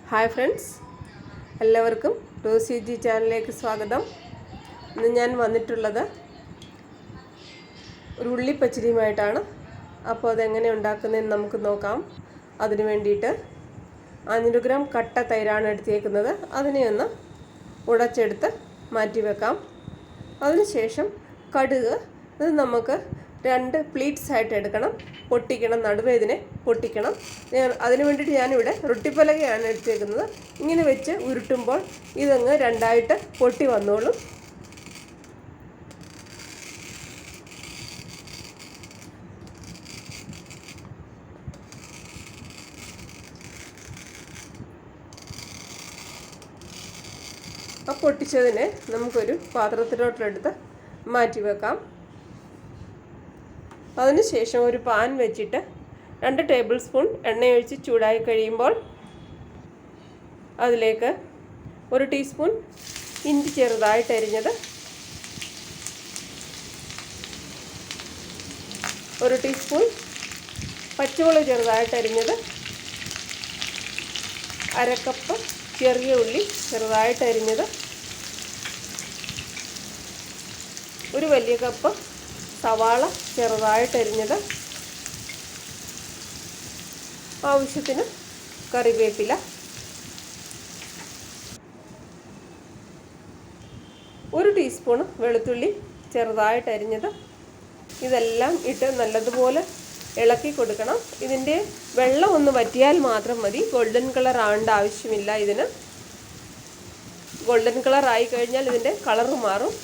Hi friends, എല്ലാവർക്കും Rossi G ചാനലിലേക്ക് സ്വാഗതം. ഇന്ന് ഞാൻ വന്നിട്ടുള്ളത് ഒരു ഉള്ളിപ്പച്ചടിയുമായിട്ടാണ്. അപ്പോൾ അതെങ്ങനെ ഉണ്ടാക്കുന്നതെന്ന് നമുക്ക് നോക്കാം. അതിനു വേണ്ടിയിട്ട് 500 ഗ്രാം കട്ട തൈരാണ് എടുത്തേക്കുന്നത്. അതിനെ ഒന്ന് ഉടച്ചെടുത്ത് മാറ്റി വെക്കാം. അതിനുശേഷം കടുക്, ഇത് നമുക്ക് 2 പ്ലീറ്റ്സ് ആയിട്ട് എടുക്കണം. പൊട്ടിക്കണം, നടുവേ ഇതിനെ പൊട്ടിക്കണം. അതിന് വേണ്ടിയിട്ട് ഞാനിവിടെ റൊട്ടിപ്പലകയാണ് എടുത്തേക്കുന്നത്. ഇങ്ങനെ വെച്ച് ഉരുട്ടുമ്പോൾ ഇതങ്ങ് 2ആയിട്ട് പൊട്ടി വന്നോളും. ആ പൊട്ടിച്ചതിനെ നമുക്കൊരു പാത്രത്തിലോട്ടെടുത്ത് മാറ്റി വെക്കാം. അതിനുശേഷം ഒരു പാൻ വെച്ചിട്ട് 2 ടേബിൾ സ്പൂൺ എണ്ണയൊഴിച്ച് ചൂടായി കഴിയുമ്പോൾ അതിലേക്ക് 1 ടീസ്പൂൺ ഇഞ്ചി ചെറുതായിട്ട് അരിഞ്ഞത്, 1 ടീസ്പൂൺ പച്ചമുളക് ചെറുതായിട്ട് അരിഞ്ഞത്, 1/2 കപ്പ് ചെറിയ ഉള്ളി ചെറുതായിട്ട് അരിഞ്ഞത്, 1 വലിയ കപ്പ് സവാള ചെറുതായിട്ട് അരിഞ്ഞത്, ആവശ്യത്തിന് കറിവേപ്പില, 1 ടീസ്പൂൺ വെളുത്തുള്ളി ചെറുതായിട്ട് അരിഞ്ഞത്. ഇതെല്ലാം ഇട്ട് നല്ലതുപോലെ ഇളക്കി കൊടുക്കണം. ഇതിൻ്റെ വെള്ളം ഒന്ന് വറ്റിയാൽ മാത്രം മതി. ഗോൾഡൻ കളർ ആവേണ്ട ആവശ്യമില്ല. ഇതിന് ഗോൾഡൻ കളർ ആയി കഴിഞ്ഞാൽ ഇതിൻ്റെ കളറ് മാറും.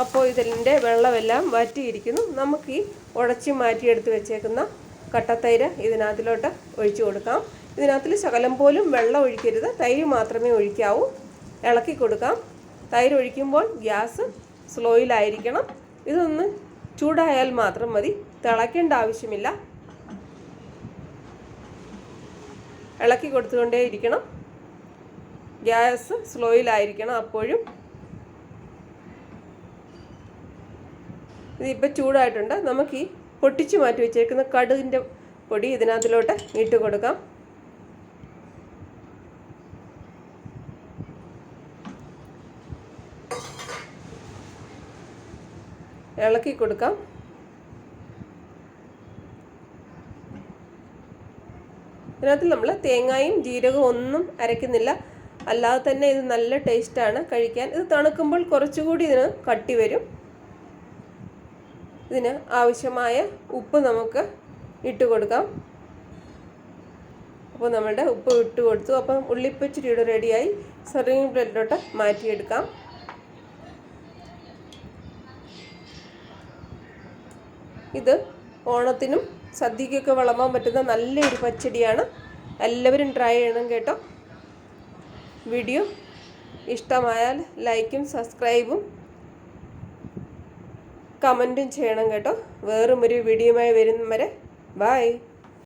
അപ്പോൾ ഇതിൻ്റെ വെള്ളമെല്ലാം വറ്റിയിരിക്കുന്നു. നമുക്ക് ഈ ഉടച്ച് മാറ്റിയെടുത്ത് വെച്ചേക്കുന്ന കട്ടത്തൈര് ഇതിനകത്തിലോട്ട് ഒഴിച്ചു കൊടുക്കാം. ഇതിനകത്തിൽ ശകലം പോലും വെള്ളം ഒഴിക്കരുത്, തൈര് മാത്രമേ ഒഴിക്കാവൂ. ഇളക്കി കൊടുക്കാം. തൈര് ഒഴിക്കുമ്പോൾ ഗ്യാസ് സ്ലോയിലായിരിക്കണം. ഇതൊന്ന് ചൂടായാൽ മാത്രം മതി, തിളയ്ക്കേണ്ട ആവശ്യമില്ല. ഇളക്കി കൊടുത്തുകൊണ്ടേ ഇരിക്കണം. ഗ്യാസ് സ്ലോയിലായിരിക്കണം അപ്പോഴും. ഇതിപ്പോൾ ചൂടായിട്ടുണ്ട്. നമുക്ക് ഈ പൊട്ടിച്ച് മാറ്റി വെച്ചേക്കുന്ന കടുകിൻ്റെ പൊടി ഇതിനകത്തിലോട്ട് ഇട്ട് കൊടുക്കാം. ഇളക്കി കൊടുക്കാം. ഇതിനകത്ത് നമ്മൾ തേങ്ങയും ജീരകവും ഒന്നും അരയ്ക്കുന്നില്ല. അല്ലാതെ തന്നെ ഇത് നല്ല ടേസ്റ്റാണ് കഴിക്കാൻ. ഇത് തണുക്കുമ്പോൾ കുറച്ചുകൂടി ഇതിന് കട്ടി വരും. ഇതിന് ആവശ്യമായ ഉപ്പ് നമുക്ക് ഇട്ട് കൊടുക്കാം. അപ്പോൾ നമ്മളുടെ ഉപ്പ് ഇട്ട് കൊടുത്തു. അപ്പം ഉള്ളിപ്പച്ചടിയുടെ റെഡിയായി. സെർവിങ് പ്ലേറ്റിലോട്ട് മാറ്റിയെടുക്കാം. ഇത് ഓണത്തിനും സദ്യക്കൊക്കെ വിളമ്പാൻ പറ്റുന്ന നല്ലൊരു പച്ചടിയാണ്. എല്ലാവരും ട്രൈ ചെയ്യണം കേട്ടോ. വീഡിയോ ഇഷ്ടമായാൽ ലൈക്കും സബ്സ്ക്രൈബും കമൻറ്റും ചെയ്യണം കേട്ടോ. വേറും ഒരു വീഡിയോയുമായി വരുന്നവരെ ബൈ.